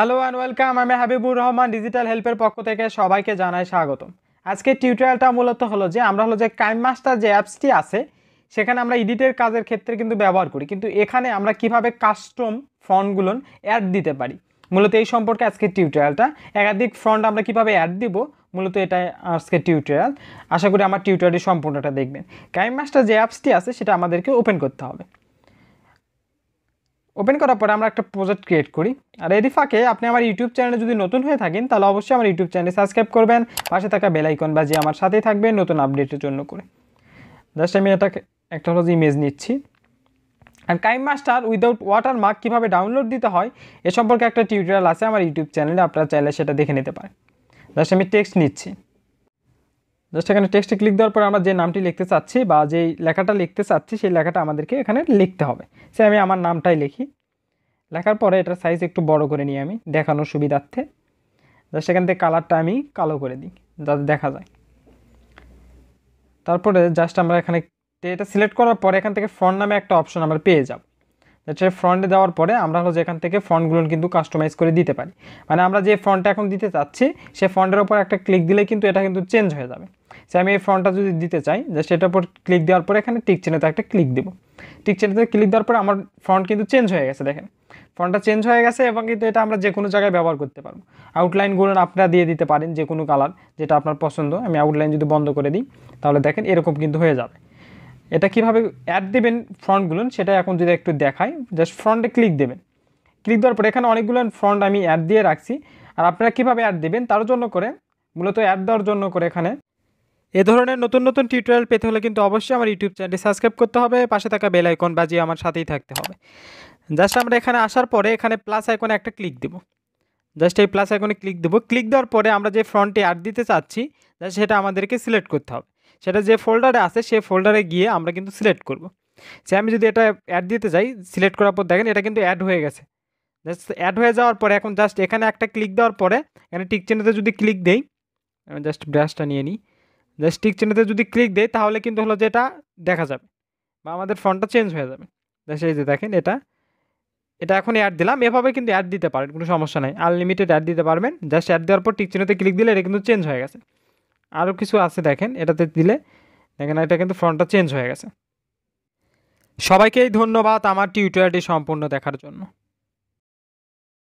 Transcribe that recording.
Hello and welcome. আমি Habibur Rahman, digital হেল্পের পক্ষ থেকে সবাইকে জানাই স্বাগতম। আজকের টিউটোরিয়ালটা মূলত হলো যে আমরা কাইনমাস্টার যে অ্যাপসটি আছে সেখানে আমরা এডিটের কাজের ক্ষেত্রে কিন্তু ব্যবহার করি, কিন্তু এখানে আমরা কিভাবে কাস্টম ফন্টগুলো অ্যাড দিতে পারি মূলত এই সম্পর্কে আজকের টিউটোরিয়ালটা। একাধিক ফন্ট আমরা কিভাবে অ্যাড দিব মূলত এটাই আজকের টিউটোরিয়াল। আশা করি আমার টিউটোরিয়ালটি সম্পূর্ণটা দেখবেন। কাইনমাস্টার যে অ্যাপসটি আছে সেটা আমাদেরকে ওপেন করতে হবে। ওপেন করার পরে আমরা একটা প্রজেক্ট ক্রিয়েট করি। আর এর ফাঁকে আপনি আমার ইউটিউব চ্যানেলে যদি নতুন হয়ে থাকেন তাহলে অবশ্যই আমার ইউটিউব চ্যানেলে সাবস্ক্রাইব করবেন, পাশে থাকা বেল আইকন বাজিয়ে আমার সাথেই থাকবেন নতুন আপডেটের জন্য করে। জাস্ট আমি একটা হলো ইমেজ নিচ্ছি। আর কাইনমাস্টার উইদাউট ওয়াটারমার্ক কীভাবে ডাউনলোড দিতে হয় এ সম্পর্কে একটা টিউটোরিয়াল আছে আমার ইউটিউব চ্যানেলে, আপনারা চাইলে সেটা দেখে নিতে পারেন। জাস্ট আমি টেক্সট নিচ্ছি। জাস্ট এখানে টেক্সটে ক্লিক দেওয়ার পর আমরা যে নামটি লিখতে চাচ্ছি বা যেই লেখাটা লিখতে চাচ্ছি সেই লেখাটা আমাদেরকে এখানে লিখতে হবে। সে আমি আমার নামটাই লিখি। লেখার পরে এটার সাইজ একটু বড় করে নিই আমি দেখানোর সুবিধার্থে। জাস্ট এখান থেকে কালারটা আমি কালো করে দিই যাতে দেখা যায়। তারপরে জাস্ট আমরা এখানে এটা সিলেক্ট করার পরে এখান থেকে ফন্ট নামে একটা অপশন আমরা পেয়ে যাব। সেই ফন্টে দেওয়ার পরে আমরা এখান থেকে ফন্টগুলো কিন্তু কাস্টমাইজ করে দিতে পারি। মানে আমরা যে ফন্টটা এখন দিতে চাচ্ছি সেই ফন্টের ওপর একটা ক্লিক দিলে কিন্তু এটা কিন্তু চেঞ্জ হয়ে যাবে। সে আমি এই ফন্টটা যদি দিতে চাই জাস্ট এটার উপর ক্লিক দেওয়ার পরে এখানে টিক চিহ্নতে একটা ক্লিক দেব। টিক চিহ্নতে ক্লিক দেওয়ার পরে আমার ফন্ট কিন্তু চেঞ্জ হয়ে গেছে। দেখেন ফন্টটা চেঞ্জ হয়ে গেছে এবং কিন্তু এটা আমরা যে কোনো জায়গায় ব্যবহার করতে পারবো। আউটলাইনগুলো আপনারা দিয়ে দিতে পারেন যে কোনো কালার যেটা আপনার পছন্দ। আমি আউটলাইন যদি বন্ধ করে দিই তাহলে দেখেন এরকম কিন্তু হয়ে যাবে। এটা কীভাবে অ্যাড দেবেন ফন্টগুলো সেটা এখন যদি একটু দেখাই। জাস্ট ফ্রন্টে ক্লিক দেবেন। ক্লিক দেওয়ার পরে এখানে অনেকগুলো ফন্ট আমি অ্যাড দিয়ে রাখছি। আর আপনারা কীভাবে অ্যাড দেবেন তার জন্য করে মূলত অ্যাড দেওয়ার জন্য করে এখানে এ ধরনের নতুন নতুন টিউটোরিয়াল পেতে হলে কিন্তু অবশ্যই আমার ইউটিউব চ্যানেলটি সাবস্ক্রাইব করতে হবে, পাশে থাকা বেল আইকন বাজিয়ে আমার সাথেই থাকতে হবে। জাস্ট আমরা এখানে আসার পরে এখানে প্লাস আইকনে একটা ক্লিক দেবো। জাস্ট এই প্লাস আইকনে ক্লিক দেবো। ক্লিক দেওয়ার পরে আমরা যে ফ্রন্টে অ্যাড দিতে চাচ্ছি জাস্ট সেটা আমাদেরকে সিলেক্ট করতে হবে। সেটা যে ফোল্ডারে আছে সেই ফোল্ডারে গিয়ে আমরা কিন্তু সিলেক্ট করব। সে আমি যদি এটা অ্যাড দিতে চাই সিলেক্ট করার পর দেখেন এটা কিন্তু অ্যাড হয়ে গেছে। জাস্ট অ্যাড হয়ে যাওয়ার পরে এখন জাস্ট এখানে একটা ক্লিক দেওয়ার পরে এখানে টিক চিহ্নতে যদি ক্লিক দেই, আমি জাস্ট ব্রাশটা নিয়ে নিই। জাস্ট টিক চিহ্নতে যদি ক্লিক দেই তাহলে কিন্তু হলো যে এটা দেখা যাবে বা আমাদের ফন্টটা চেঞ্জ হয়ে যাবে। জাস্ট এই যে দেখেন এটা এখন অ্যাড দিলাম। এভাবে কিন্তু অ্যাড দিতে পারেন, কোনো সমস্যা নাই, আনলিমিটেড অ্যাড দিতে পারবেন। জাস্ট অ্যাড দেওয়ার পর টিক চিহ্নতে ক্লিক দিলে এটা কিন্তু চেঞ্জ হয়ে গেছে। আরও কিছু আছে দেখেন এটাতে দিলে দেখেন এটা কিন্তু ফন্টটা চেঞ্জ হয়ে গেছে। সবাইকেই ধন্যবাদ আমার টিউটোরিয়ালটি সম্পূর্ণ দেখার জন্য।